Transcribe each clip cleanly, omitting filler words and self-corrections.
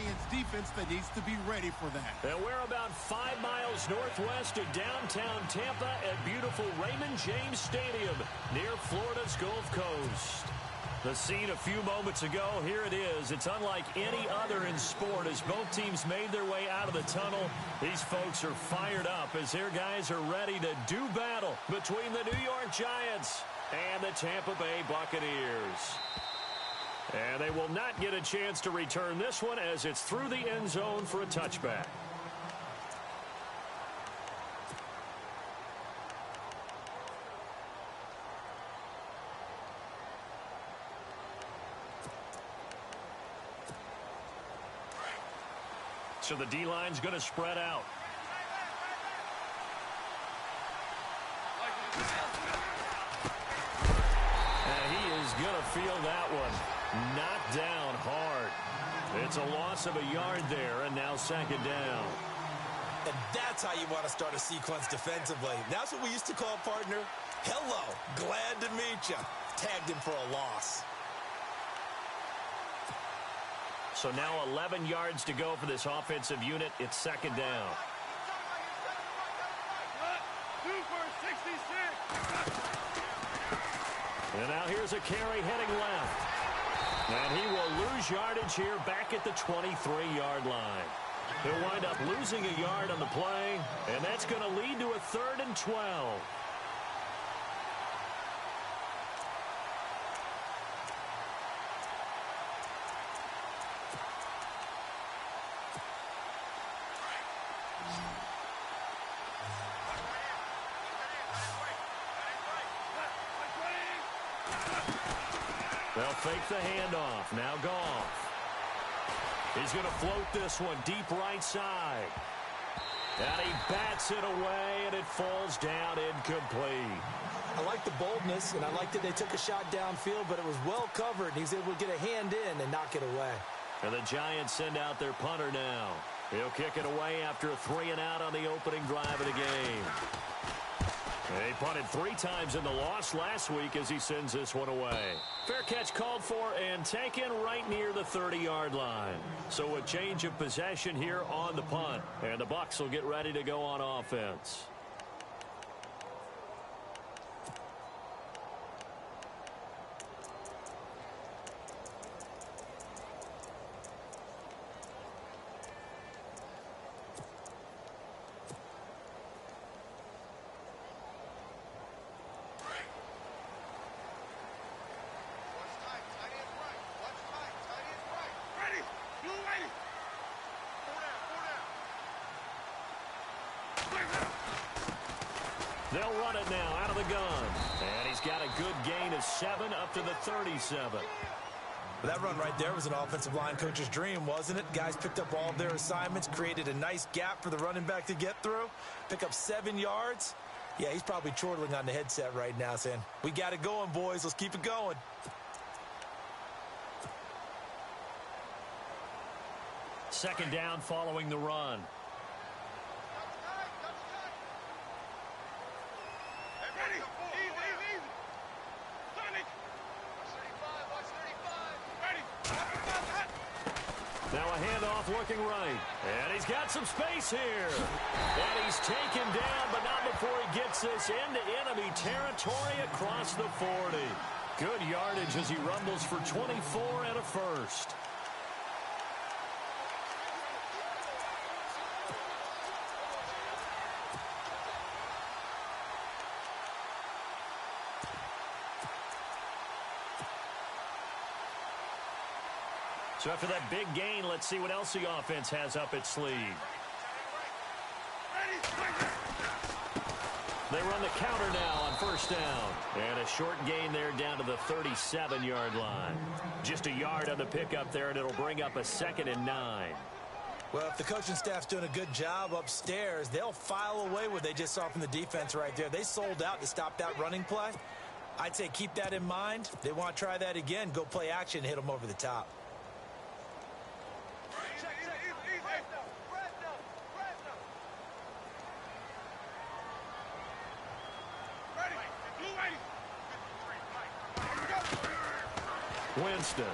Giants defense that needs to be ready for that. And we're about 5 miles northwest of downtown Tampa at beautiful Raymond James Stadium near Florida's Gulf Coast. The scene a few moments ago, here it is. It's unlike any other in sport as both teams made their way out of the tunnel. These folks are fired up as their guys are ready to do battle between the New York Giants and the Tampa Bay Buccaneers. And they will not get a chance to return this one as it's through the end zone for a touchback. So the D-line's going to spread out. And he is going to feel that one. Knocked down hard. It's a loss of a yard there, and now second down. And that's how you want to start a sequence defensively. That's what we used to call, partner, hello, glad to meet you. Tagged him for a loss. So now 11 yards to go for this offensive unit. It's second down. And now here's a carry heading left. And he will lose yardage here back at the 23-yard line. He'll wind up losing a yard on the play, and that's going to lead to a 3rd and 12. They'll fake the handoff. Now Goff. He's going to float this one deep right side. And he bats it away, and it falls down incomplete. I like the boldness, and I like that they took a shot downfield, but it was well covered. He's able to get a hand in and knock it away. And the Giants send out their punter now. He'll kick it away after a 3-and-out on the opening drive of the game. He punted 3 times in the loss last week as he sends this one away. Fair catch called for and taken right near the 30-yard line. So a change of possession here on the punt. And the Bucs will get ready to go on offense. They'll run it now out of the gun. And he's got a good gain of 7 up to the 37. That run right there was an offensive line coach's dream, wasn't it? Guys picked up all of their assignments, created a nice gap for the running back to get through, pick up 7 yards. Yeah, he's probably chortling on the headset right now saying, we got it going, boys. Let's keep it going. Second down following the run. Now a handoff looking right. And he's got some space here. And he's taken down, but not before he gets this into enemy territory across the 40. Good yardage as he rumbles for 24 and a first. So after that big gain, let's see what else the offense has up its sleeve. They run the counter now on first down. And a short gain there down to the 37-yard line. Just a yard on the pickup there, and it'll bring up a 2nd and 9. Well, if the coaching staff's doing a good job upstairs, they'll file away what they just saw from the defense right there. They sold out to stop that running play. I'd say keep that in mind. They want to try that again. Go play action and hit them over the top. Winston.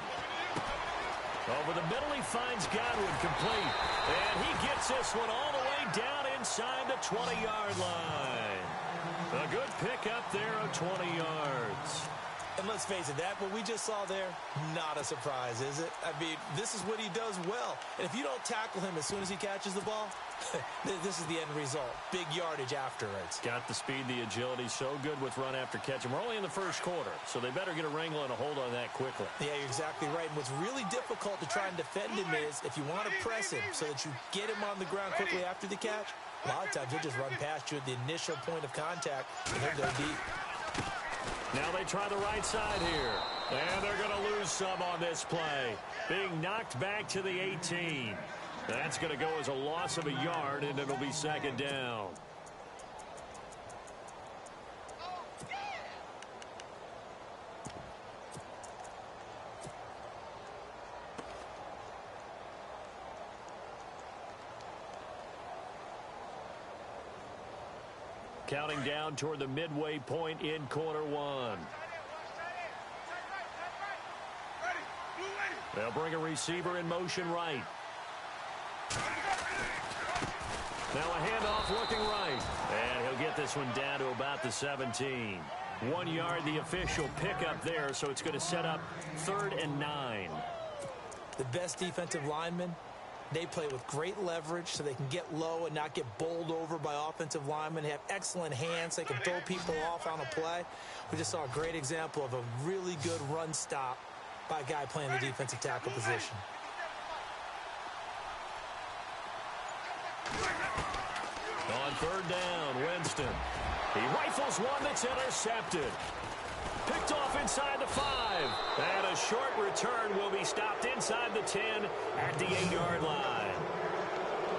Over the middle, he finds Gywu complete. And he gets this one all the way down inside the 20-yard line. A good pickup there of 20 yards. And let's face it, what we just saw there, not a surprise, is it? I mean, this is what he does well. And if you don't tackle him as soon as he catches the ball, this is the end result. Big yardage afterwards. Got the speed, the agility, so good with run after catch. And we're only in the first quarter, so they better get a wrangle and a hold on that quickly. Yeah, you're exactly right. And what's really difficult to try and defend him is if you want to press him so that you get him on the ground quickly after the catch, a lot of times he'll just run past you at the initial point of contact, and he'll go deep. Now they try the right side here. And they're going to lose some on this play. Being knocked back to the 18. That's going to go as a loss of a yard, and it'll be second down. Counting down toward the midway point in quarter one. They'll bring a receiver in motion right. Now a handoff looking right. And he'll get this one down to about the 17. 1 yard, the official pickup there, so it's going to set up 3rd and 9. The best defensive linemen, they play with great leverage so they can get low and not get bowled over by offensive linemen. They have excellent hands. They can throw people off on a play. We just saw a great example of a really good run stop by a guy playing the defensive tackle position. On 3rd down, Winston. He rifles one that's intercepted. Picked off inside the 5. And a short return will be stopped inside the 10 at the 8-yard line.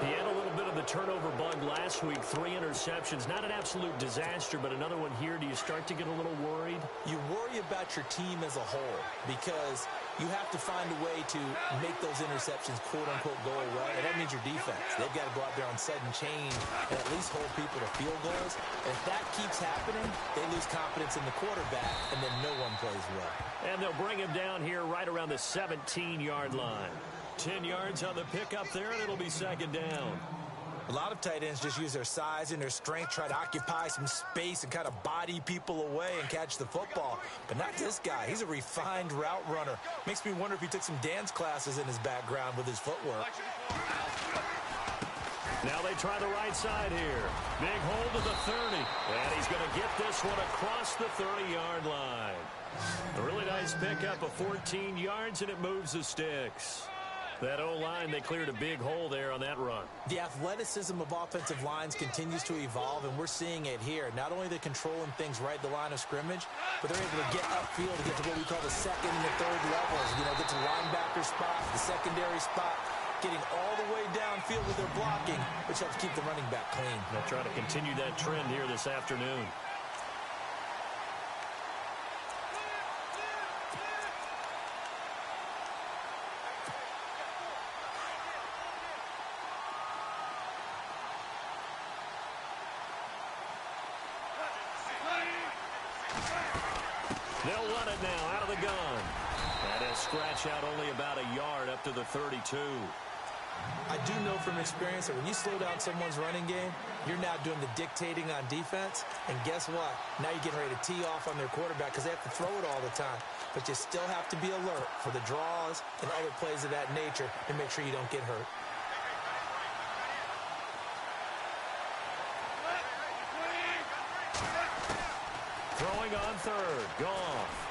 He had a little bit of the turnover bug last week. 3 interceptions. Not an absolute disaster, but another one here. Do you start to get a little worried? You worry about your team as a whole because you have to find a way to make those interceptions, quote-unquote, go away. And that means your defense. They've got to go out there on sudden change and at least hold people to field goals. And if that keeps happening, they lose confidence in the quarterback, and then no one plays well. And they'll bring him down here right around the 17-yard line. 10 yards on the pickup there, and it'll be second down. A lot of tight ends just use their size and their strength, try to occupy some space and kind of body people away and catch the football. But not this guy. He's a refined route runner. Makes me wonder if he took some dance classes in his background with his footwork. Now they try the right side here. Big hold to the 30. And he's going to get this one across the 30-yard line. A really nice pickup of 14 yards, and it moves the sticks. That O-line, they cleared a big hole there on that run. The athleticism of offensive lines continues to evolve, and we're seeing it here. Not only they're controlling things right at the line of scrimmage, but they're able to get upfield to get to what we call the 2nd and the 3rd levels. You know, get to linebacker spot, the secondary spot, getting all the way downfield with their blocking, which helps keep the running back clean. They'll try to continue that trend here this afternoon. They'll run it now out of the gun. And a scratch out only about a yard up to the 32. I do know from experience that when you slow down someone's running game, you're now doing the dictating on defense. And guess what? Now you're getting ready to tee off on their quarterback because they have to throw it all the time. But you still have to be alert for the draws and other plays of that nature and make sure you don't get hurt. Throwing on 3rd. Goff.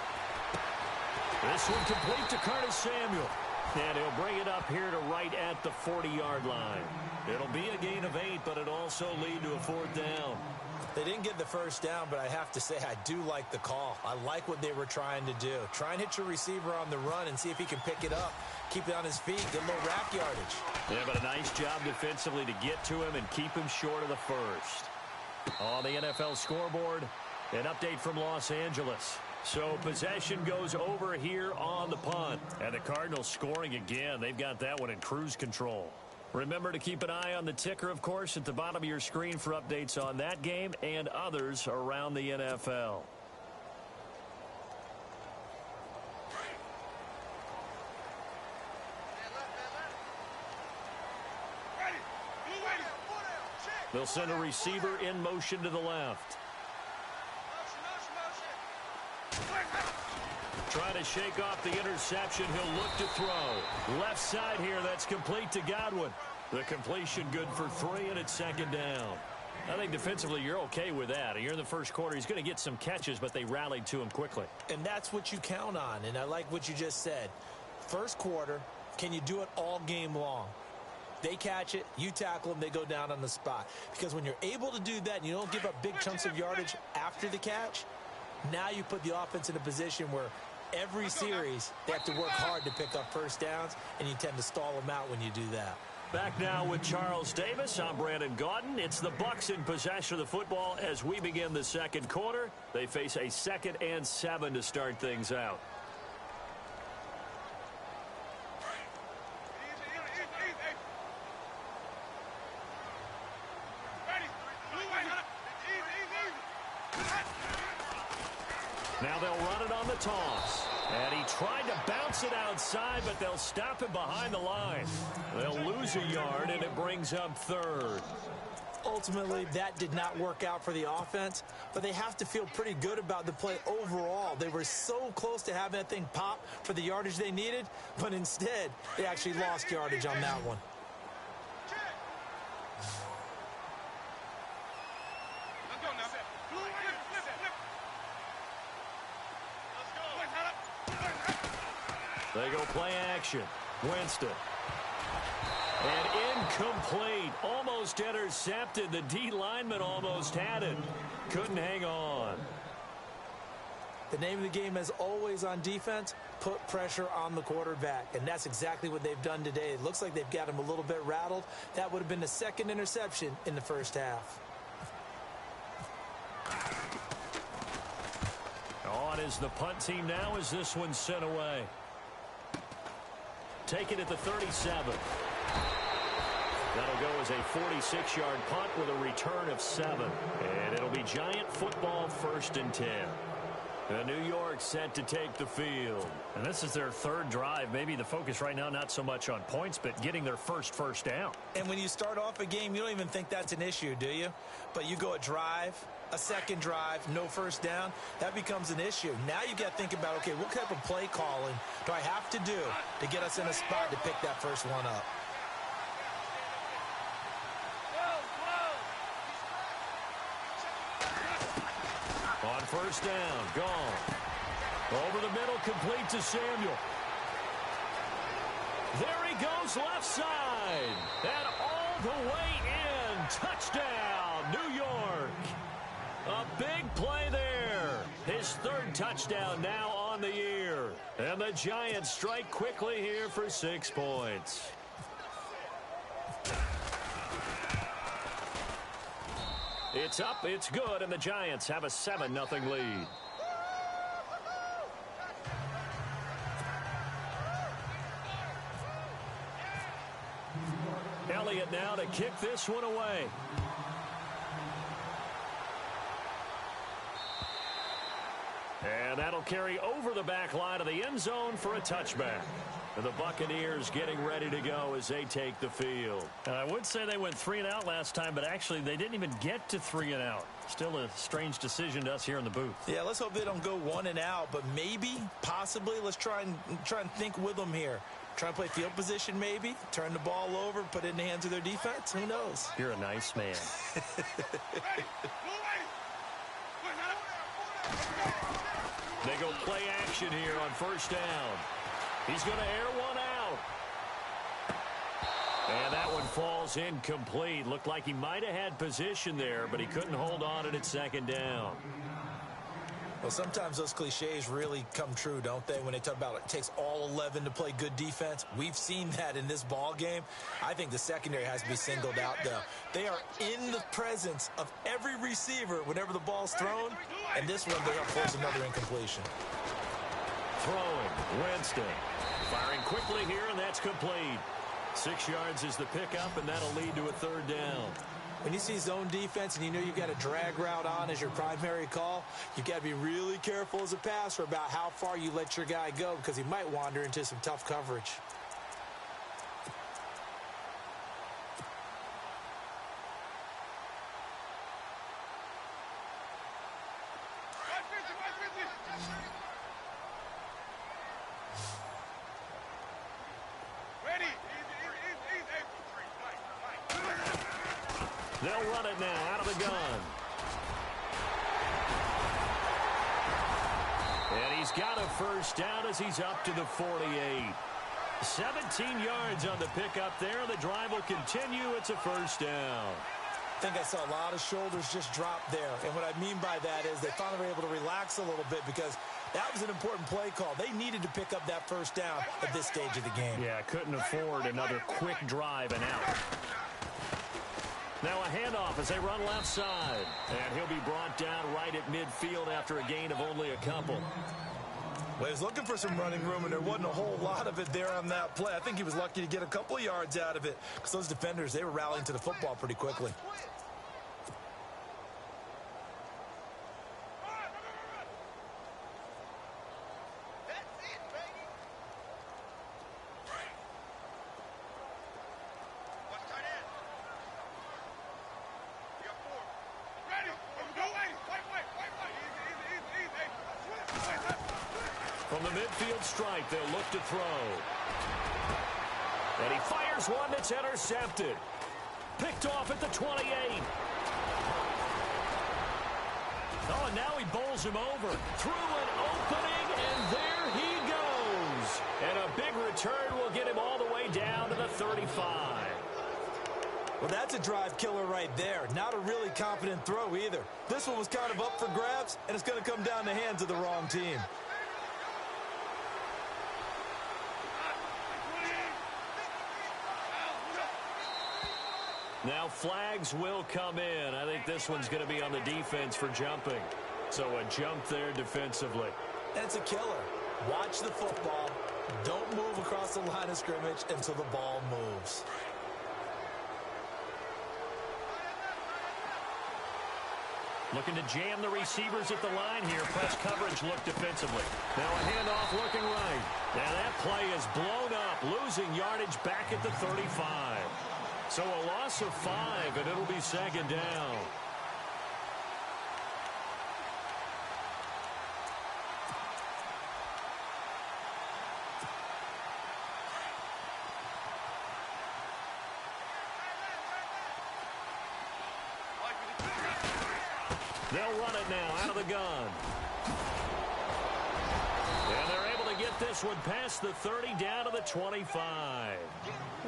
This one complete to Curtis Samuel. And he'll bring it up here to right at the 40-yard line. It'll be a gain of 8, but it'll also lead to a 4th down. They didn't get the first down, but I have to say I do like the call. I like what they were trying to do. Try and hit your receiver on the run and see if he can pick it up. Keep it on his feet. Get a little rack yardage. Yeah, but a nice job defensively to get to him and keep him short of the first. On the NFL scoreboard, an update from Los Angeles. So possession goes over here on the punt. And the Cardinals scoring again. They've got that one in cruise control. Remember to keep an eye on the ticker, of course, at the bottom of your screen for updates on that game and others around the NFL. They'll send a receiver in motion to the left. Trying to shake off the interception. He'll look to throw. Left side here. That's complete to Godwin. The completion good for 3, and it's second down. I think defensively you're okay with that. You're in the first quarter. He's going to get some catches, but they rallied to him quickly. And that's what you count on, and I like what you just said. First quarter, can you do it all game long? They catch it, you tackle them, they go down on the spot. Because when you're able to do that and you don't give up big chunks of yardage after the catch, now you put the offense in a position where every series they have to work hard to pick up first downs, and you tend to stall them out when you do that. Back now with Charles Davis. I'm Brandon Gaudin. It's the Bucs in possession of the football as we begin the second quarter. They face a 2nd and 7 to start things out. Now they'll run it on the toss. And he tried to bounce it outside, but they'll stop him behind the line. They'll lose a yard, and it brings up 3rd. Ultimately, that did not work out for the offense, but they have to feel pretty good about the play overall. They were so close to having that thing pop for the yardage they needed, but instead, they actually lost yardage on that one. They go play action. Winston. And incomplete. Almost intercepted. The D lineman almost had it. Couldn't hang on. The name of the game, as always on defense, put pressure on the quarterback. And that's exactly what they've done today. It looks like they've got him a little bit rattled. That would have been the 2nd interception in the first half. On is the punt team now as this one's sent away. Take it at the 37. That'll go as a 46-yard punt with a return of 7. And it'll be Giant football 1st and 10. New York set to take the field. And this is their 3rd drive. Maybe the focus right now not so much on points, but getting their first down. And when you start off a game, you don't even think that's an issue, do you? But you go a drive, a 2nd drive, no first down, that becomes an issue. Now you got to think about, okay, what type of play calling do I have to do to get us in a spot to pick that first one up? On first down, gone. Over the middle, complete to Samuel. There he goes, left side. And all the way in. Touchdown, New York. A big play there. His 3rd touchdown now on the year. And the Giants strike quickly here for 6 points. It's up, it's good, and the Giants have a 7-0 lead. Elliott now to kick this one away. And that'll carry over the back line of the end zone for a touchback. And the Buccaneers getting ready to go as they take the field. I would say they went 3 and out last time, but actually they didn't even get to 3 and out. Still a strange decision to us here in the booth. Yeah, let's hope they don't go 1 and out, but maybe, possibly, let's try and think with them here. Try and play field position maybe, turn the ball over, put it in the hands of their defense. Who knows? You're a nice man. They go play action here on first down. He's going to air one out. And that one falls incomplete. Looked like he might have had position there, but he couldn't hold on to it at 2nd down. Well, sometimes those cliches really come true, don't they? When they talk about it takes all 11 to play good defense. We've seen that in this ball game. I think the secondary has to be singled out, though. They are in the presence of every receiver whenever the ball's thrown. And this one, they're going to force another incompletion. Throwing, Winston. Firing quickly here, and that's complete. 6 yards is the pickup, and that'll lead to a 3rd down. When you see zone defense and you know you've got a drag route on as your primary call, you've got to be really careful as a passer about how far you let your guy go because he might wander into some tough coverage. They'll run it now out of the gun. And he's got a first down as he's up to the 48. 17 yards on the pickup there. The drive will continue. It's a first down. I think I saw a lot of shoulders just drop there. And what I mean by that is they finally were able to relax a little bit because that was an important play call. They needed to pick up that first down at this stage of the game. Yeah, couldn't afford another quick drive and out. Now a handoff as they run left side. And he'll be brought down right at midfield after a gain of only a couple. Well, he was looking for some running room, and there wasn't a whole lot of it there on that play. I think he was lucky to get a couple of yards out of it because those defenders, they were rallying to the football pretty quickly. From the midfield strike, they'll look to throw. And he fires one that's intercepted. Picked off at the 28. Oh, and now he bowls him over. Through an opening, and there he goes. And a big return will get him all the way down to the 35. Well, that's a drive killer right there. Not a really confident throw either. This one was kind of up for grabs, and it's going to come down the hands of the wrong team. Now flags will come in. I think this one's going to be on the defense for jumping. So a jump there defensively. And it's a killer. Watch the football. Don't move across the line of scrimmage until the ball moves. Looking to jam the receivers at the line here. Press coverage look defensively. Now a handoff looking right. Now that play is blown up. Losing yardage back at the 35. So a loss of 5, and it'll be second down. They'll run it now out of the gun. And they're able to get this one past the 30 down to the 25.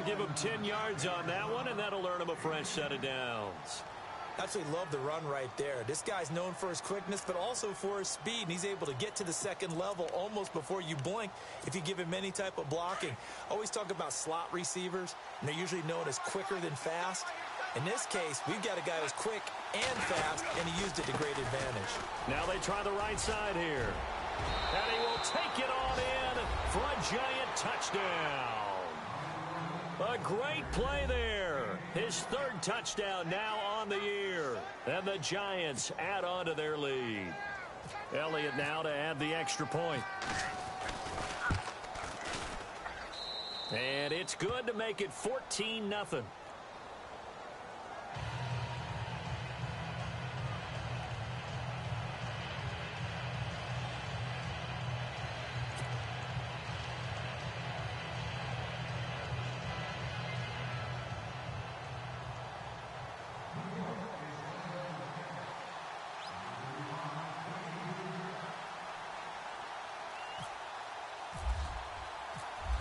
Give him 10 yards on that one, and that'll earn him a fresh set of downs. Absolutely love the run right there. This guy's known for his quickness, but also for his speed, and he's able to get to the second level almost before you blink if you give him any type of blocking. Always talk about slot receivers, and they're usually known as quicker than fast. In this case, we've got a guy who's quick and fast, and he used it to great advantage. Now they try the right side here. And he will take it on in for a giant touchdown. A great play there. His third touchdown now on the year. And the Giants add on to their lead. Elliott now to add the extra point. And it's good to make it 14-0.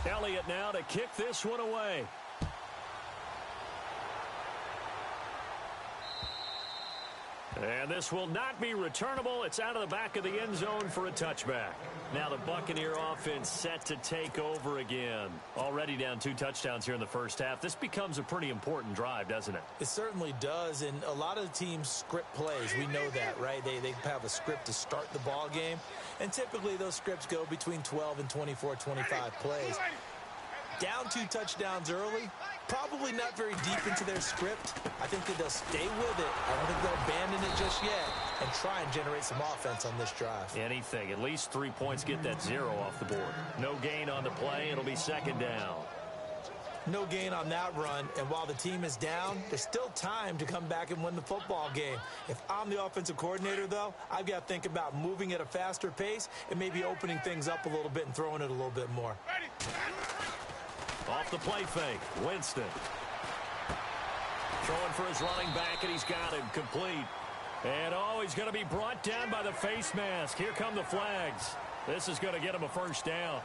Elliott now to kick this one away. And this will not be returnable. It's out of the back of the end zone for a touchback. Now the Buccaneer offense set to take over again. Already down 2 touchdowns here in the first half. This becomes a pretty important drive, doesn't it? It certainly does, and a lot of the teams script plays. We know that, right? They have a script to start the ball game, and typically those scripts go between 12 and 24, 25 plays. Down 2 touchdowns early, probably not very deep into their script. I think that they'll stay with it. I don't think they'll abandon it just yet and try and generate some offense on this drive. Anything. At least 3 points, get that 0 off the board. No gain on the play. It'll be second down. No gain on that run, and while the team is down, there's still time to come back and win the football game. If I'm the offensive coordinator, though, I've got to think about moving at a faster pace and maybe opening things up a little bit and throwing it a little bit more. Off the play fake, Winston. Throwing for his running back, and he's got him complete. And, oh, he's going to be brought down by the face mask. Here come the flags. This is going to get him a first down.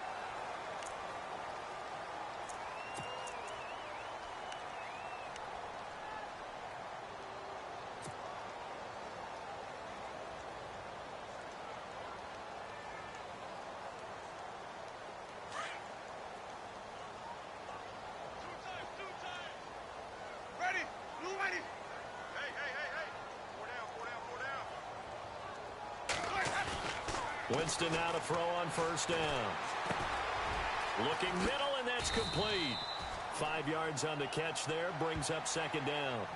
Winston now to throw on first down. Looking middle, and that's complete. 5 yards on the catch there, brings up second down.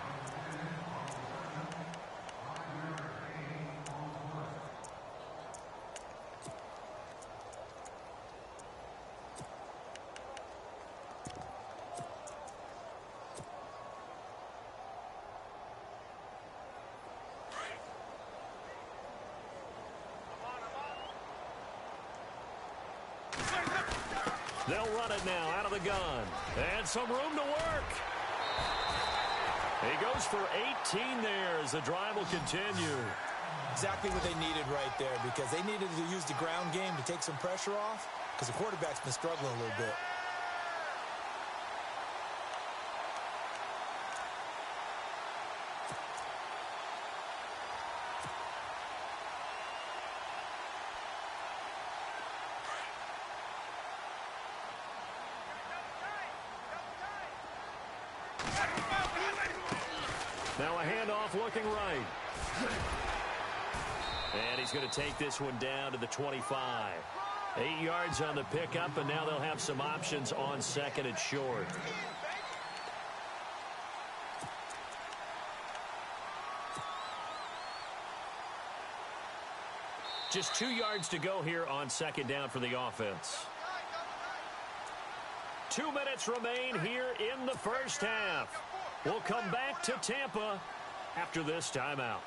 They'll run it now out of the gun. And some room to work. He goes for 18 there as the drive will continue. Exactly what they needed right there, because they needed to use the ground game to take some pressure off, because the quarterback's been struggling a little bit. Now a handoff looking right. And he's going to take this one down to the 25. 8 yards on the pickup, and now they'll have some options on second and short. Just 2 yards to go here on second down for the offense. 2 minutes remain here in the first half. We'll come back to Tampa after this timeout.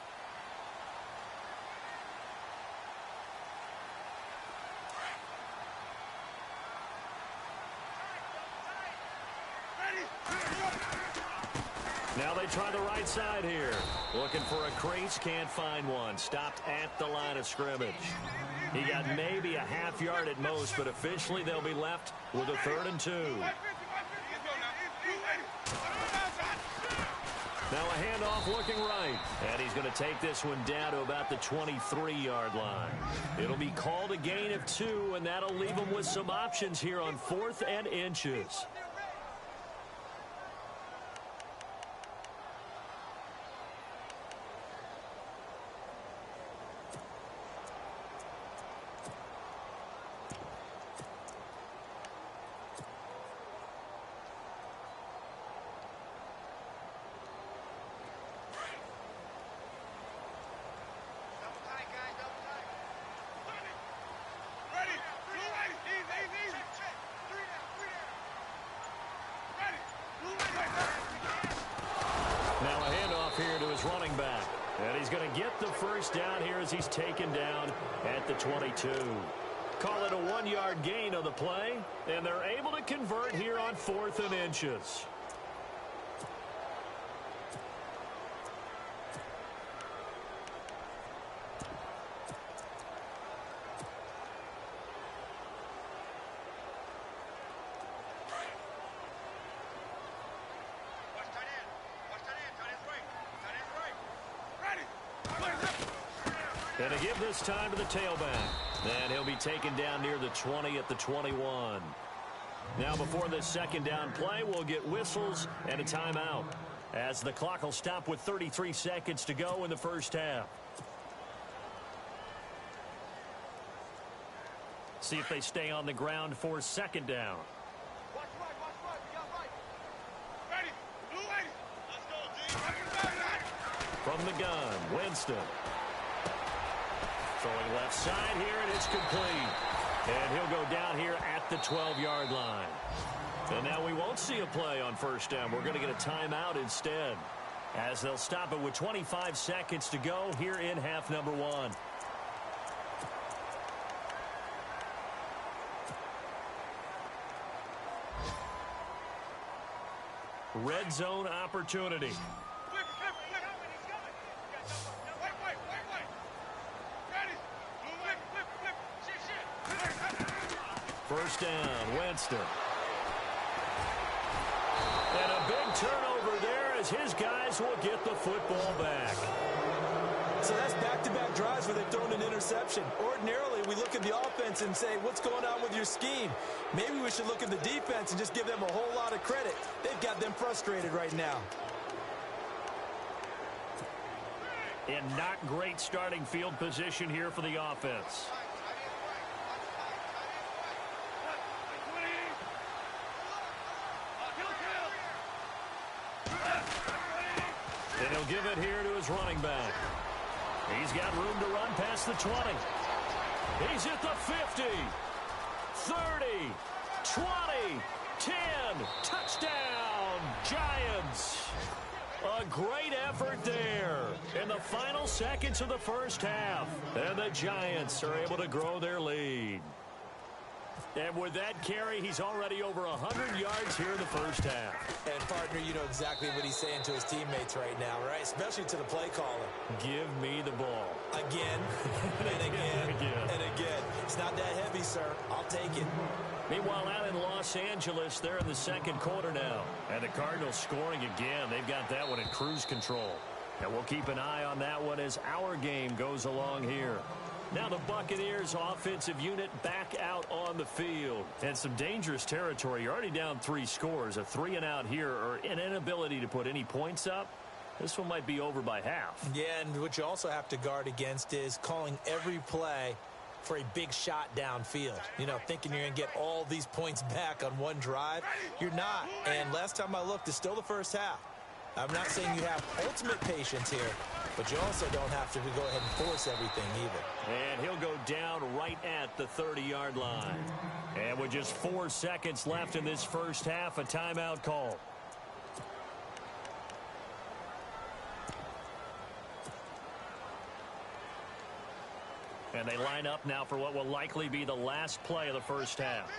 Now they try the right side here. Looking for a crease, can't find one. Stopped at the line of scrimmage. He got maybe a half yard at most, but officially they'll be left with a 3rd and 2. Now a handoff looking right. And he's going to take this one down to about the 23-yard line. It'll be called a gain of 2, and that'll leave him with some options here on 4th and inches. Running back, and he's going to get the first down here as he's taken down at the 22. Call it a 1-yard gain on the play, and they're able to convert here on 4th and inches. And to give this time to the tailback. And he'll be taken down near the 20 at the 21. Now before this second down play, we'll get whistles and a timeout, as the clock will stop with 33 seconds to go in the first half. See if they stay on the ground for second down. Watch right, we got right. Ready, blue lady. Let's go, G. From the gun, Winston. Throwing left side here, and it's complete. And he'll go down here at the 12-yard line. And now we won't see a play on first down. We're going to get a timeout instead, as they'll stop it with 25 seconds to go here in half number 1. Red zone opportunity. First down, Winston. And a big turnover there as his guys will get the football back. So that's back-to-back drives where they've thrown an interception. Ordinarily, we look at the offense and say, what's going on with your scheme? Maybe we should look at the defense and just give them a whole lot of credit. They've got them frustrated right now. And not great starting field position here for the offense. And he'll give it here to his running back. He's got room to run past the 20. He's at the 50, 30, 20, 10. Touchdown, Giants. A great effort there in the final seconds of the first half. And the Giants are able to grow their lead. And with that carry, he's already over 100 yards here in the first half. And, partner, you know exactly what he's saying to his teammates right now, right? Especially to the play caller. Give me the ball. Again, and again, and again. It's not that heavy, sir. I'll take it. Meanwhile, out in Los Angeles, they're in the second quarter now. And the Cardinals scoring again. They've got that one in cruise control. And we'll keep an eye on that one as our game goes along here. Now the Buccaneers offensive unit back out on the field. And some dangerous territory. You're already down 3 scores. A 3-and-out here or an inability to put any points up. This one might be over by half. Yeah, and what you also have to guard against is calling every play for a big shot downfield. You know, thinking you're going to get all these points back on one drive. You're not. And last time I looked, it's still the first half. I'm not saying you have ultimate patience here, but you also don't have to go ahead and force everything either. And he'll go down right at the 30-yard line. And with just 4 seconds left in this first half, a timeout call. And they line up now for what will likely be the last play of the first half.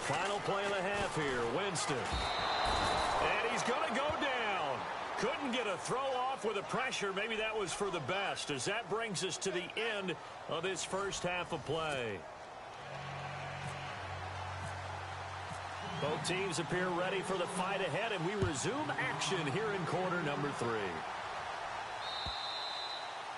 Final play of the half here, Winston. And he's going to go down. Couldn't get a throw off with the pressure. Maybe that was for the best, as that brings us to the end of this first half of play. Both teams appear ready for the fight ahead, and we resume action here in quarter number 3.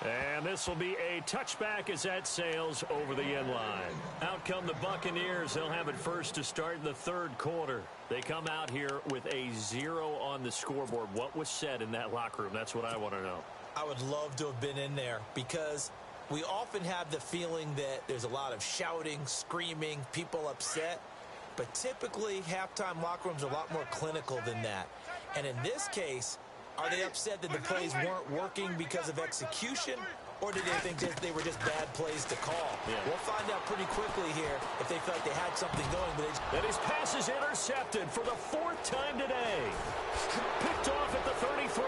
And this will be a touchback as that sails over the end line. Out come the Buccaneers. They'll have it first to start in the third quarter. They come out here with a 0 on the scoreboard. What was said in that locker room? That's what I want to know. I would love to have been in there because we often have the feeling that there's a lot of shouting, screaming, people upset. But typically, halftime locker rooms are a lot more clinical than that. And in this case, are they upset that the plays weren't working because of execution, or did they think they were just bad plays to call? Yeah. We'll find out pretty quickly here if they felt they had something going. But his pass is intercepted for the 4th time today. Picked off at the 33.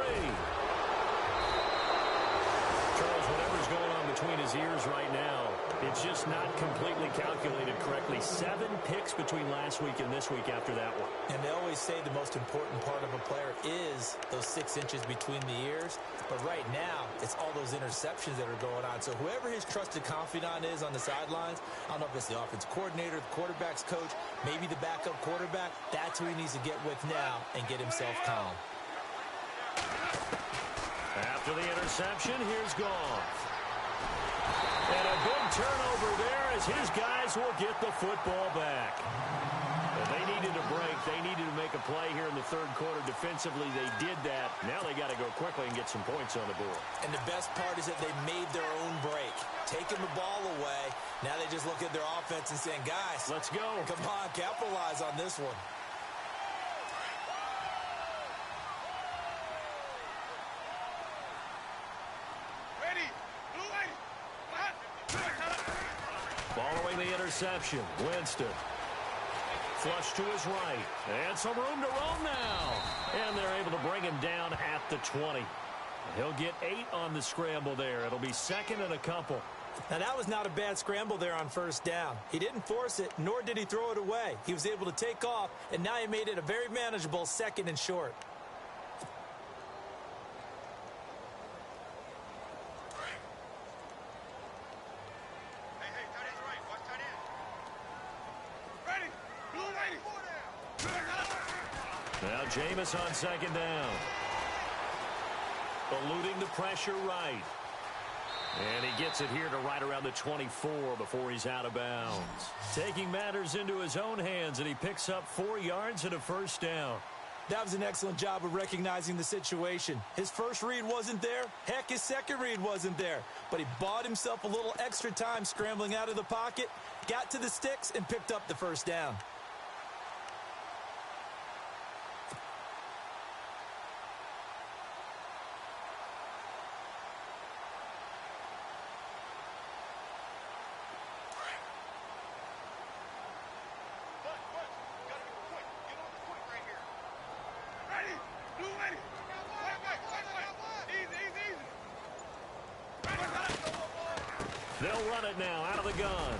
Charles, whatever's going on between his ears right now, it's just not completely calculated correctly. 7 picks between last week and this week after that one. And they always say the most important part of a player is those 6 inches between the ears. But right now, it's all those interceptions that are going on. So whoever his trusted confidant is on the sidelines, I don't know if it's the offense coordinator, the quarterback's coach, maybe the backup quarterback, that's who he needs to get with now and get himself calm. After the interception, here's Goff. And a big turnover there as his guys will get the football back. And they needed a break. They needed to make a play here in the third quarter defensively. They did that. Now they got to go quickly and get some points on the board. And the best part is that they made their own break. Taking the ball away. Now they just look at their offense and saying, guys, let's go. Come on, capitalize on this one. Following the interception, Winston. Flush to his right. And some room to roam now. And they're able to bring him down at the 20. He'll get 8 on the scramble there. It'll be 2nd and a couple. Now, that was not a bad scramble there on first down. He didn't force it, nor did he throw it away. He was able to take off, and now he made it a very manageable 2nd and short. Now Jameis on 2nd down. Eluding the pressure right. And he gets it here to right around the 24 before he's out of bounds. Taking matters into his own hands, and he picks up 4 yards and a first down. That was an excellent job of recognizing the situation. His first read wasn't there. Heck, his second read wasn't there. But he bought himself a little extra time scrambling out of the pocket, got to the sticks, and picked up the first down. They'll run it now out of the gun.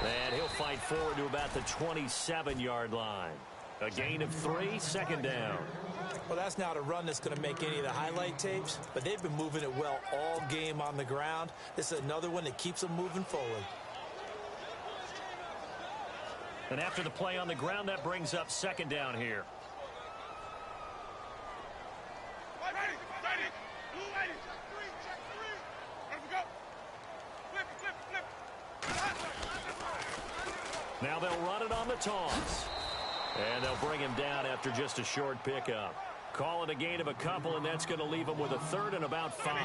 And he'll fight forward to about the 27-yard line. A gain of 3, 2nd down. Well, that's not a run that's going to make any of the highlight tapes, but they've been moving it well all game on the ground. This is another one that keeps them moving forward. And after the play on the ground, that brings up 2nd down here. Now they'll run it on the toss. And they'll bring him down after just a short pickup. Call it a gain of a couple, and that's going to leave him with a 3rd and about 5.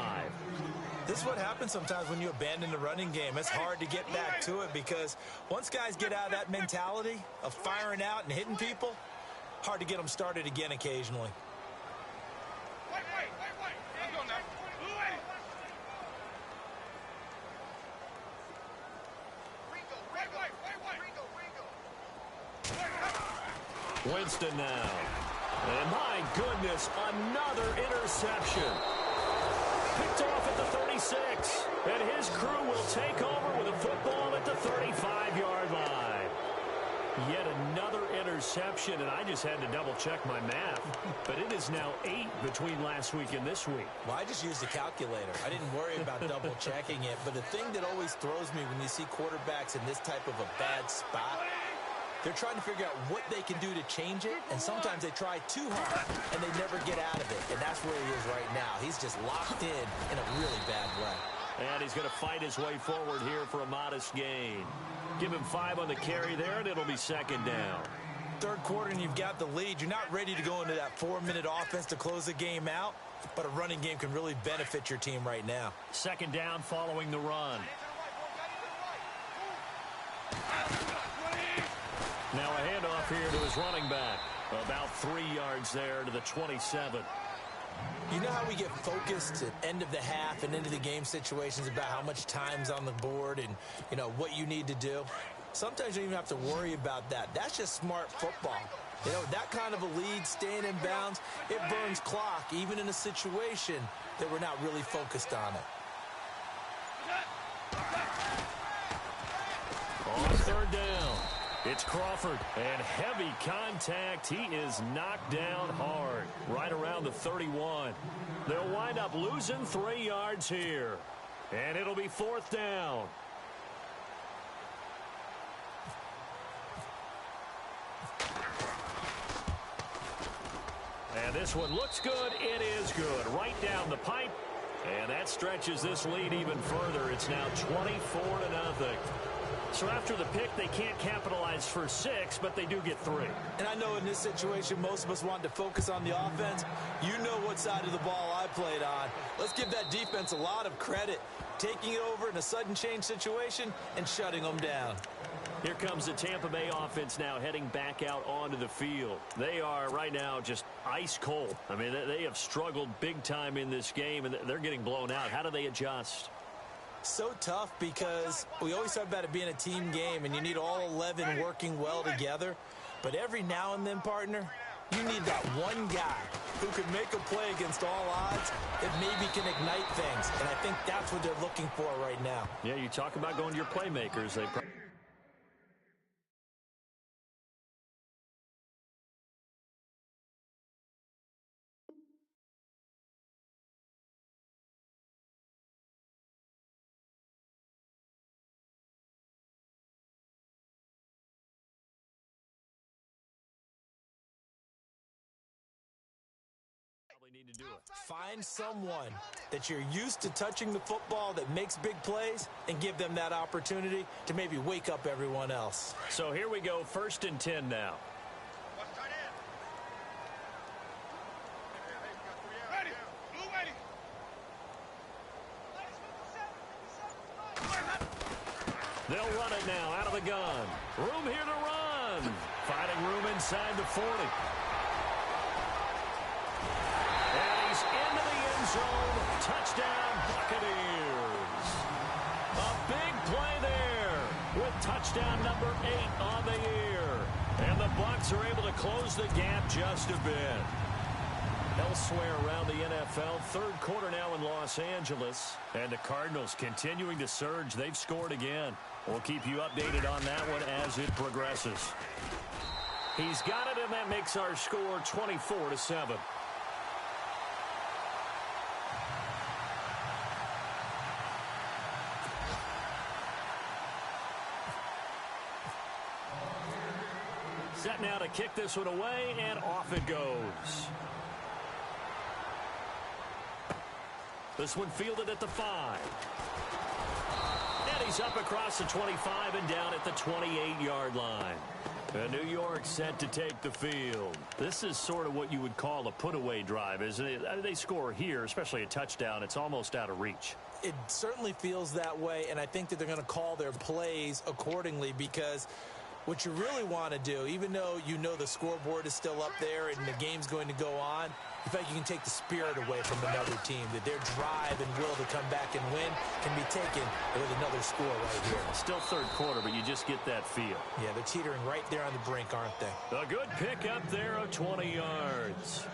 This is what happens sometimes when you abandon the running game. It's hard to get back to it because once guys get out of that mentality of firing out and hitting people, hard to get them started again occasionally. Winston now. And my goodness, another interception. Picked off at the 36. And his crew will take over with a football at the 35-yard line. Yet another interception, and I just had to double-check my math. But it is now 8 between last week and this week. Well, I just used a calculator. I didn't worry about double-checking it. But the thing that always throws me when you see quarterbacks in this type of a bad spot, they're trying to figure out what they can do to change it, and sometimes they try too hard, and they never get out of it. And that's where he is right now. He's just locked in a really bad way. And he's going to fight his way forward here for a modest gain. Give him 5 on the carry there, and it'll be 2nd down. 3rd quarter, and you've got the lead. You're not ready to go into that 4-minute offense to close the game out, but a running game can really benefit your team right now. 2nd down following the run. Now a handoff here to his running back. About 3 yards there to the 27. You know how we get focused at end of the half and into the game situations about how much time's on the board and, you know, what you need to do? Sometimes you don't even have to worry about that. That's just smart football. You know, that kind of a lead, staying in bounds, it burns clock, even in a situation that we're not really focused on it. On 3rd down, it's Crawford, and heavy contact. He is knocked down hard, right around the 31. They'll wind up losing 3 yards here, and it'll be 4th down. And this one looks good. It is good. Right down the pipe. And that stretches this lead even further. It's now 24-0. So after the pick, they can't capitalize for 6, but they do get 3. And I know in this situation, most of us want to focus on the offense. You know what side of the ball I played on. Let's give that defense a lot of credit. Taking it over in a sudden change situation and shutting them down. Here comes the Tampa Bay offense now heading back out onto the field. They are right now just ice cold. I mean, they have struggled big time in this game, and they're getting blown out. How do they adjust? So tough because we always talk about it being a team game, and you need all 11 working well together. But every now and then, partner, You need that one guy who can make a play against all odds that maybe can ignite things. And I think that's what they're looking for right now. Yeah, you talk about going to your playmakers. They probably need to do it. Find someone that you're used to touching the football that makes big plays and give them that opportunity to maybe wake up everyone else. So here we go, 1st and 10 now. Ready. Blue ready. They'll run it now out of the gun. Room here to run. Finding room inside the 40. And he's into the end zone. Touchdown, Buccaneers. A big play there with touchdown number 8 on the year. And the Bucs are able to close the gap just a bit. Elsewhere around the NFL, 3rd quarter now in Los Angeles. And the Cardinals continuing to surge. They've scored again. We'll keep you updated on that one as it progresses. He's got it, and that makes our score 24-7. Set now to kick this one away, and off it goes. This one fielded at the 5. And he's up across the 25 and down at the 28-yard line. And New York set to take the field. This is sort of what you would call a put-away drive, isn't it? They score here, especially a touchdown. It's almost out of reach. It certainly feels that way, and I think that they're going to call their plays accordingly because what you really want to do, even though you know the scoreboard is still up there and the game's going to go on, in fact, you can take the spirit away from another team, that their drive and will to come back and win can be taken with another score right here. Still 3rd quarter, but you just get that feel. Yeah, they're teetering right there on the brink, aren't they? A good pickup there of 20 yards.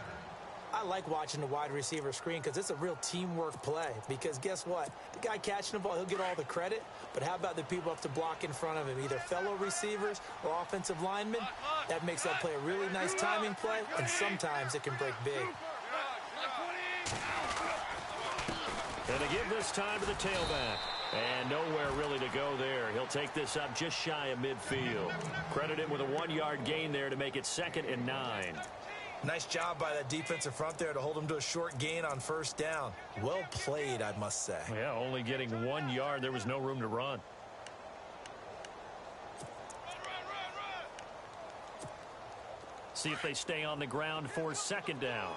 I like watching the wide receiver screen because it's a real teamwork play. Because guess what? The guy catching the ball, he'll get all the credit. But how about the people up to block in front of him, either fellow receivers or offensive linemen? That makes that play a really nice timing play, and sometimes it can break big. And to give this time to the tailback. And nowhere really to go there. He'll take this up just shy of midfield. Credit him with a 1-yard gain there to make it 2nd and 9. Nice job by that defensive front there to hold him to a short gain on 1st down. Well played, I must say. Yeah, only getting 1 yard. There was no room to run. See if they stay on the ground for 2nd down.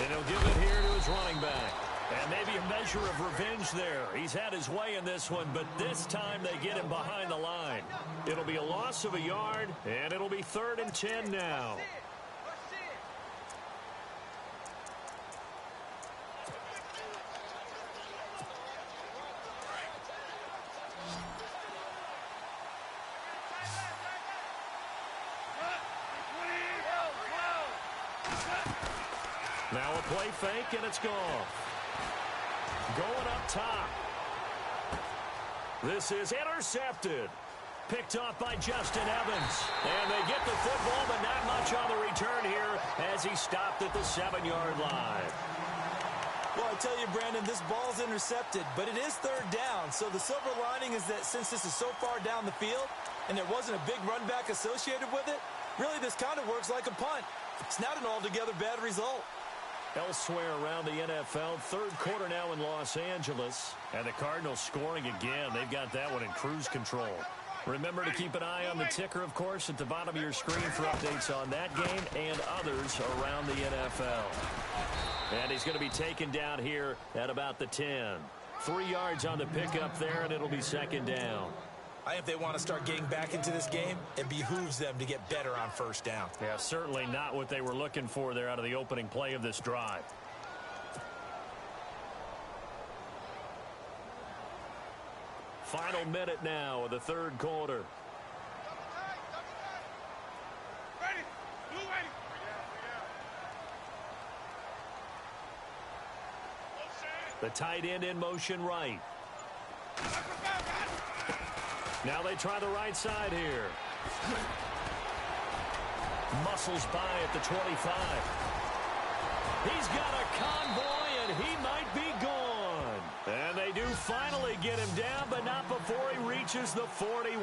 And he'll give it here to his running back. And maybe a measure of revenge there. He's had his way in this one, but this time they get him behind the line. It'll be a loss of a yard, and it'll be 3rd and 10 now. Now a play fake, and it's gone. Going up top. This is intercepted. Picked off by Justin Evans. And they get the football, but not much on the return here as he stopped at the 7-yard line. Well, I tell you, Brandon, this ball's intercepted, but it is 3rd down. So the silver lining is that since this is so far down the field and there wasn't a big run back associated with it, really this kind of works like a punt. It's not an altogether bad result. Elsewhere around the NFL, 3rd quarter now in Los Angeles. And the Cardinals scoring again. They've got that one in cruise control. Remember to keep an eye on the ticker, of course, at the bottom of your screen for updates on that game and others around the NFL. And he's going to be taken down here at about the 10. 3 yards on the pickup there, and it'll be 2nd down. I think if they want to start getting back into this game, it behooves them to get better on 1st down. Yeah, certainly not what they were looking for there out of the opening play of this drive. Final minute now of the third quarter. Ready. Blue ready. The tight end in motion right. Now they try the right side here. Muscles by at the 25. He's got a convoy, and he might be gone. And they do finally get him down, but not before he reaches the 41.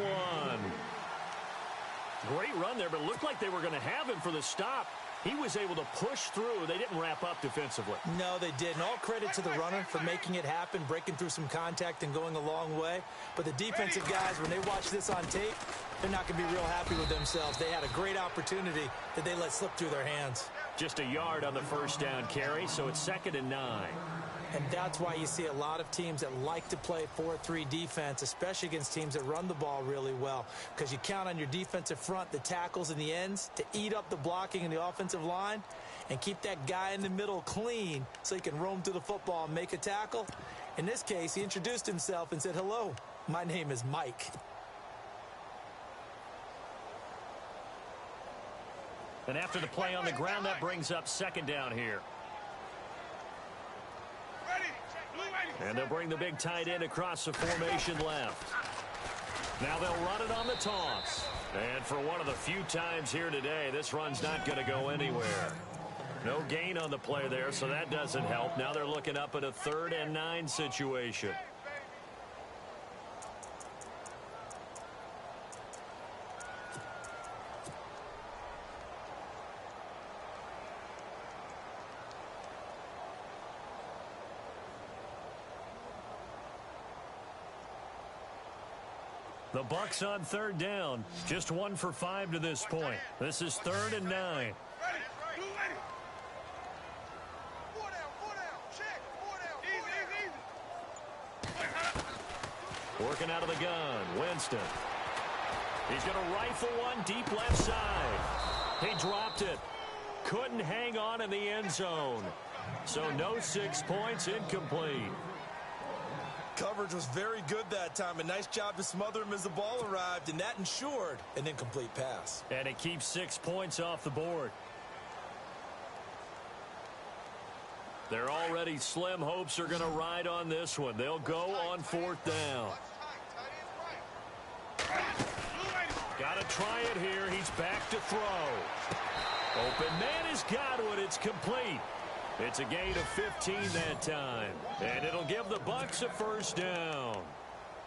Great run there, but it looked like they were going to have him for the stop. He was able to push through. They didn't wrap up defensively. No, they didn't. All credit to the runner for making it happen, breaking through some contact and going a long way. But the defensive guys, when they watch this on tape, they're not going to be real happy with themselves. They had a great opportunity that they let slip through their hands. Just a yard on the first down carry, so it's 2nd and 9. And that's why you see a lot of teams that like to play 4-3 defense, especially against teams that run the ball really well, because you count on your defensive front, the tackles and the ends, to eat up the blocking in the offensive line and keep that guy in the middle clean so he can roam through the football and make a tackle. In this case, he introduced himself and said, "Hello, my name is Mike." And after the play on the ground, that brings up 2nd down here. And they'll bring the big tight end across the formation left. Now they'll run it on the toss. And for one of the few times here today, this run's not going to go anywhere. No gain on the play there, so that doesn't help. Now they're looking up at a 3rd and 9 situation. The Bucs on 3rd down. Just 1 for 5 to this point. This is 3rd and 9. Ready. Blue ready. 4 down. Check. 4 down. Easy. Working out of the gun. Winston. He's going to rifle one deep left side. He dropped it. Couldn't hang on in the end zone. So no 6 points, incomplete. Coverage was very good that time. A nice job to smother him as the ball arrived, and that ensured an incomplete pass. And it keeps 6 points off the board. Their already slim hopes are going to ride on this one. They'll go on 4th down. Got to try it here. He's back to throw. Open man is Gywu. It's complete. It's a gain of 15 that time. And it'll give the Bucs a 1st down.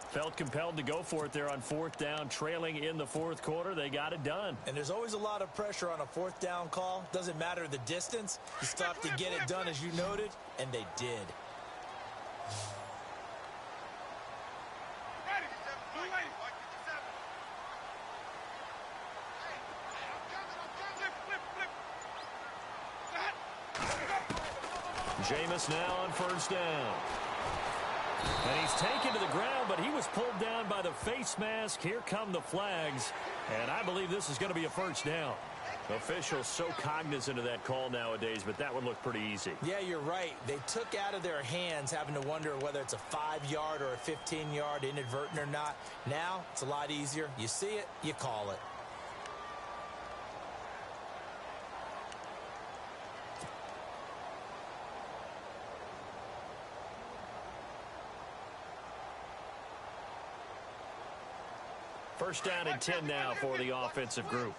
Felt compelled to go for it there on 4th down, trailing in the 4th quarter. They got it done. And there's always a lot of pressure on a 4th down call. Doesn't matter the distance. You still have to get it done, as you noted, and they did. Jameis now on 1st down. And he's taken to the ground, but he was pulled down by the face mask. Here come the flags. And I believe this is going to be a 1st down. Officials so cognizant of that call nowadays, but that would look pretty easy. Yeah, you're right. They took out of their hands having to wonder whether it's a 5-yard or a 15-yard inadvertent or not. Now, it's a lot easier. You see it, you call it. First down and 10 now for the offensive group.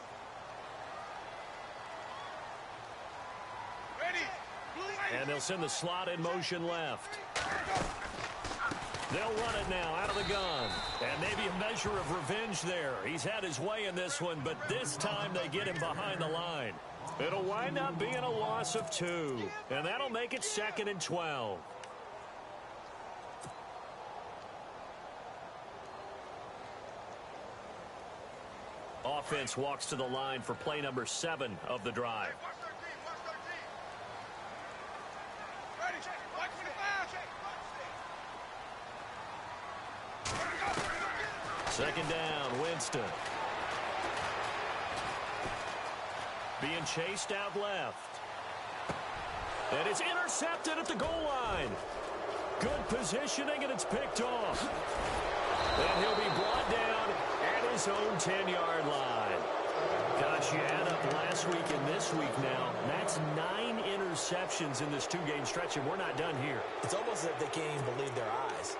And they'll send the slot in motion left. They'll run it now out of the gun. And maybe a measure of revenge there. He's had his way in this one, but this time they get him behind the line. It'll wind up being a loss of 2. And that'll make it 2nd and 12. Offense walks to the line for play number 7 of the drive. Second down, Winston. Being chased out left. And it's intercepted at the goal line. Good positioning, and it's picked off. And he'll be brought down at his own 10-yard line. Gosh, you add up last week and this week now. That's 9 interceptions in this 2-game stretch, and we're not done here. It's almost as if they can't even believe their eyes.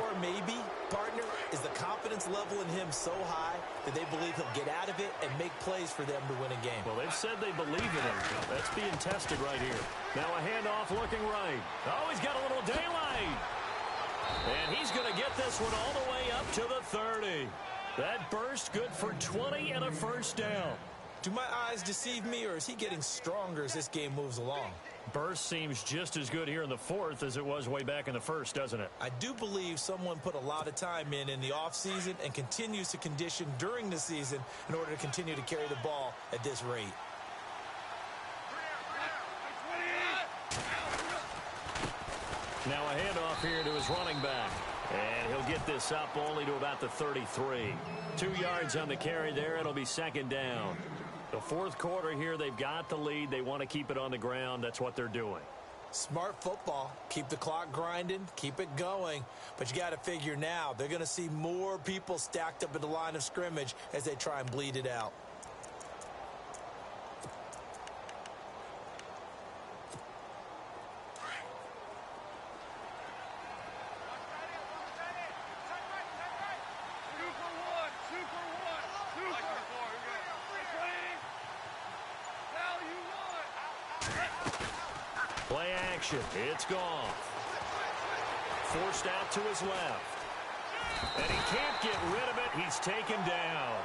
Or maybe, partner, is the confidence level in him so high that they believe he'll get out of it and make plays for them to win a game. Well, they've said they believe in him. That's being tested right here. Now a handoff looking right. Oh, he's got a little daylight. And he's going to get this one all the way up to the 30. That burst good for 20 and a first down. Do my eyes deceive me, or is he getting stronger as this game moves along? Burst seems just as good here in the fourth as it was way back in the first, doesn't it? I do believe someone put a lot of time in the offseason and continues to condition during the season in order to continue to carry the ball at this rate. Now a handoff here to his running back. And he'll get this up only to about the 33. 2 yards on the carry there. It'll be second down. The fourth quarter here, they've got the lead. They want to keep it on the ground. That's what they're doing. Smart football. Keep the clock grinding. Keep it going. But you got to figure now, they're going to see more people stacked up at the line of scrimmage as they try and bleed it out. Play action. It's gone. Forced out to his left. And he can't get rid of it. He's taken down.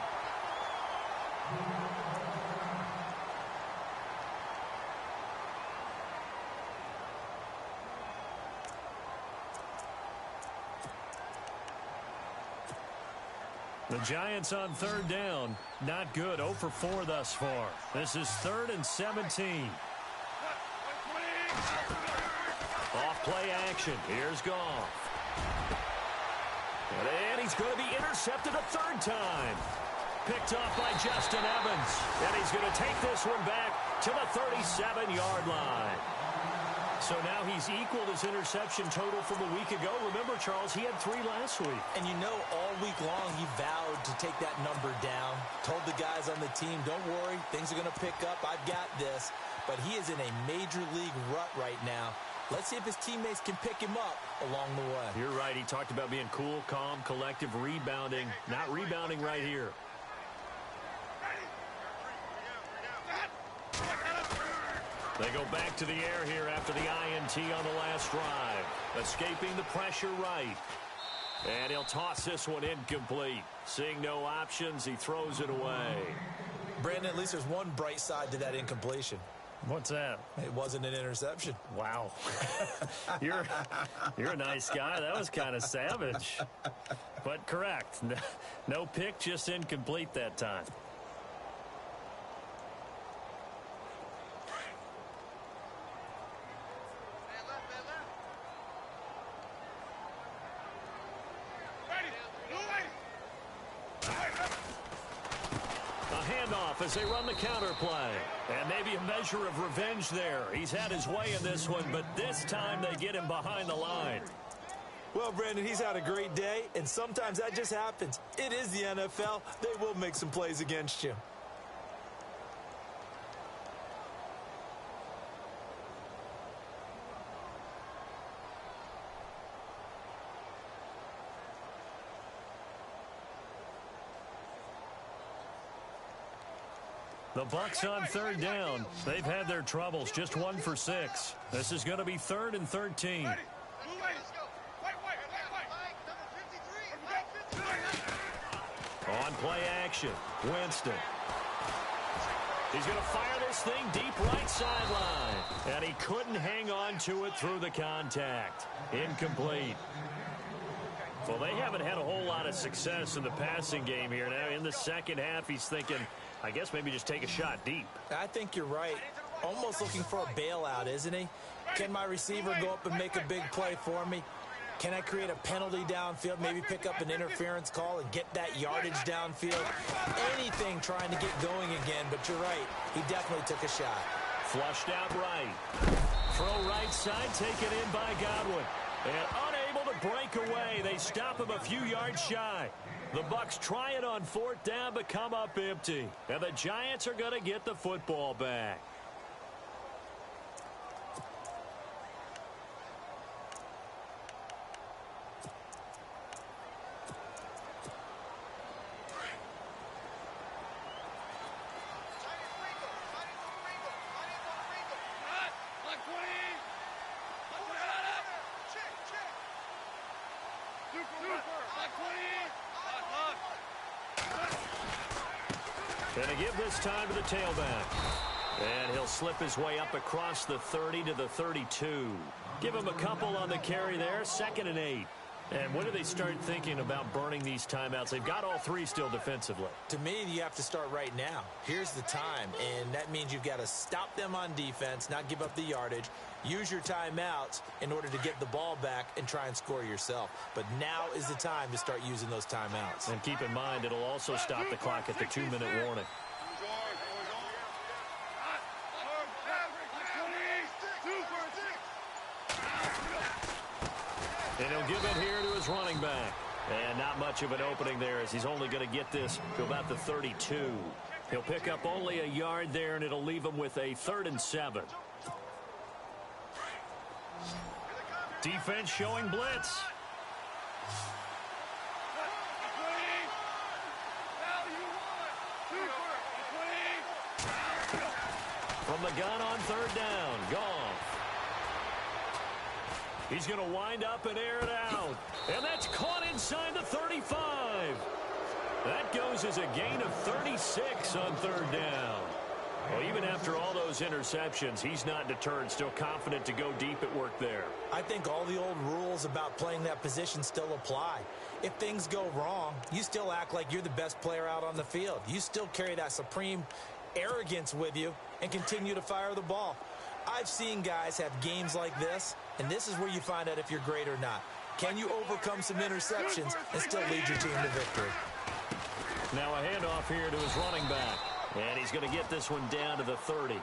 The Giants on third down. Not good. 0 for 4 thus far. This is 3rd and 17. Off play action. Here's Goff. And he's going to be intercepted a third time. Picked off by Justin Evans. And he's going to take this one back to the 37-yard line. So now he's equaled his interception total from a week ago. Remember, Charles, he had 3 last week. And you know, all week long he vowed to take that number down. Told the guys on the team, don't worry, things are going to pick up. I've got this. But he is in a major league rut right now. Let's see if his teammates can pick him up along the way. You're right. He talked about being cool, calm, collective, rebounding. Not rebounding right here. They go back to the air here after the INT on the last drive. Escaping the pressure right. And he'll toss this one incomplete. Seeing no options, he throws it away. Brandon, at least there's one bright side to that incompletion. What's that? It wasn't an interception. Wow. You're a nice guy. That was kind of savage. But correct. No pick, just incomplete that time. As they run the counter play. And maybe a measure of revenge there. He's had his way in this one, but this time they get him behind the line. Well, Brandon, he's had a great day, and sometimes that just happens. It is the NFL. They will make some plays against you. The Bucs on third down. They've had their troubles. Just 1 for 6. This is going to be 3rd and 13. On play action. Winston. He's going to fire this thing deep right sideline. And he couldn't hang on to it through the contact. Incomplete. Well, they haven't had a whole lot of success in the passing game here. Now, in the second half, he's thinking, I guess maybe just take a shot deep. I think you're right. Almost looking for a bailout, isn't he? Can my receiver go up and make a big play for me? Can I create a penalty downfield, maybe pick up an interference call and get that yardage downfield? Anything trying to get going again, but you're right. He definitely took a shot. Flushed out right. Throw right side, taken in by Godwin. And unable to breakaway. They stop him a few yards shy. The Bucs try it on 4th down, but come up empty. And the Giants are going to get the football back. Going to give this time to the tailback. And he'll slip his way up across the 30 to the 32. Give him a couple on the carry there. 2nd and 8. And when do they start thinking about burning these timeouts? They've got all 3 still defensively. To me, you have to start right now. Here's the time, and that means you've got to stop them on defense, not give up the yardage, use your timeouts in order to get the ball back and try and score yourself. But now is the time to start using those timeouts. And keep in mind, it'll also stop the clock at the 2-minute warning. And he'll give it here to his running back. And not much of an opening there, as he's only going to get this to about the 32. He'll pick up only a yard there, and it'll leave him with a 3rd and 7. Defense showing blitz. From the gun on 3rd down. Gone. He's going to wind up and air it out. And that's caught inside the 35. That goes as a gain of 36 on 3rd down. Well, even after all those interceptions, he's not deterred, still confident to go deep at work there. I think all the old rules about playing that position still apply. If things go wrong, you still act like you're the best player out on the field. You still carry that supreme arrogance with you and continue to fire the ball. I've seen guys have games like this, and this is where you find out if you're great or not. Can you overcome some interceptions and still lead your team to victory? Now a handoff here to his running back. And he's going to get this one down to the 30.